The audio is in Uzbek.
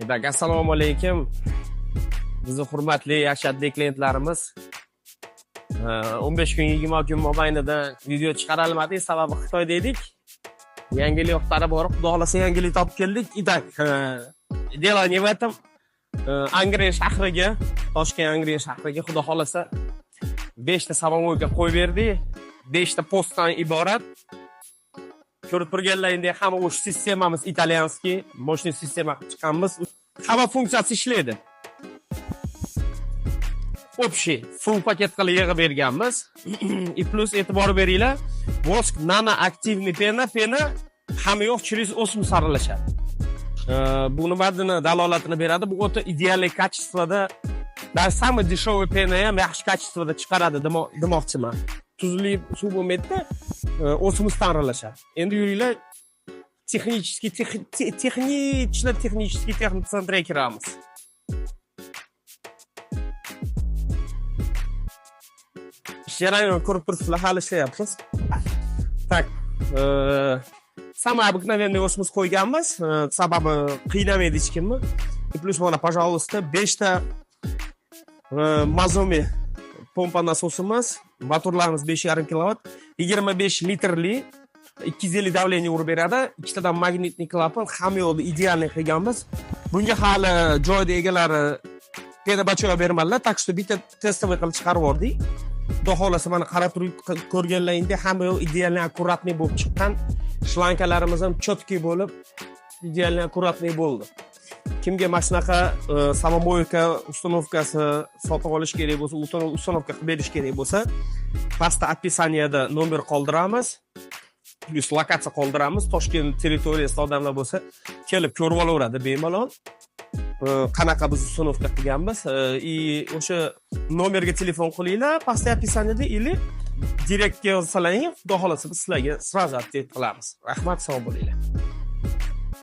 Demak, assalomu alaykum. Bizni hurmatli Ashaddiy klientlarimiz. 15 kun 20 kun mobaynida video chiqarolmadik, sababi Xitoyda edik. Yangilik yo'qlari borib, xudo xolasa yangilik topib keldik. Itak, дело не в этом. Angren shahriga, Toshkent Angren shahriga xudo xolasa 5 ta samomoyka qo'yib berdik. 5 ta postdan iborat. Ko'rib turganlaringdek, hamma o'sha sistemamiz italyanskiy, moshni sistema chiqqanmiz. Hamma funksiyasi ishlaydi. Общий full paket qilib yig'ib berganmiz. И plus e'tibor beringlar, Vosk nano aktivniy pena hamma yo'q через osm saralashadi. Bu nimadan dalolatini beradi? Bu o'ta ideal kачествоda, даже самый дешевый pena ham yaxshi kачествоda chiqaradi demoqchiman. Tuzli suv bo'lmaydi, osmdan aralashadi. Endi yuringlar, texnichеский texnocentrga kiramiz. Jarayon ko'rib turibsizlar, hali ishlayapmiz. Tak, самый обыкновенный osmos qo'yganmiz, sababi qiynamaydi hech kimni. И plus mana, пожалуйста, 5 ta Mazomi pompa nasosimiz, motorlarimiz 5,5 kW, 25 litrli 250 давление urib beradi. Ikkitadan magnitli klapan, hamma yo'lda idealni qilganmiz. Bunga hali joyda egalari pena bachoya bermadilar, tak что bitta testovoy qilib chiqarib yubordik. Xudo xolasa mana qarab turib ko'rganlaringdek hamma yo'l idealni akkuratniy bo'lib chiqqan. Shlankalarimiz ham chotkiy bo'lib, idealni akkuratniy bo'ldi. Kimga mana shunaqa samomoyka uстановкасы sotib olish kerak bo'lsa, uстановка qilib berish kerak bo'lsa, pastda описаниеda nomer qoldiramiz. Plus lokatsiya qoldiramiz. Toshkent territoriyasida odamlar bo'lsa, kelib ko'rib olaveradi bemalol. Qanaqa biz uстановка qilganmiz. И o'sha nomerga telefon qilinglar, pastda описаниеda или direktga yozsalaring, xudo xolasa biz sizlarga сразу ответ qilamiz. Rahmat, sog' bo'linglar.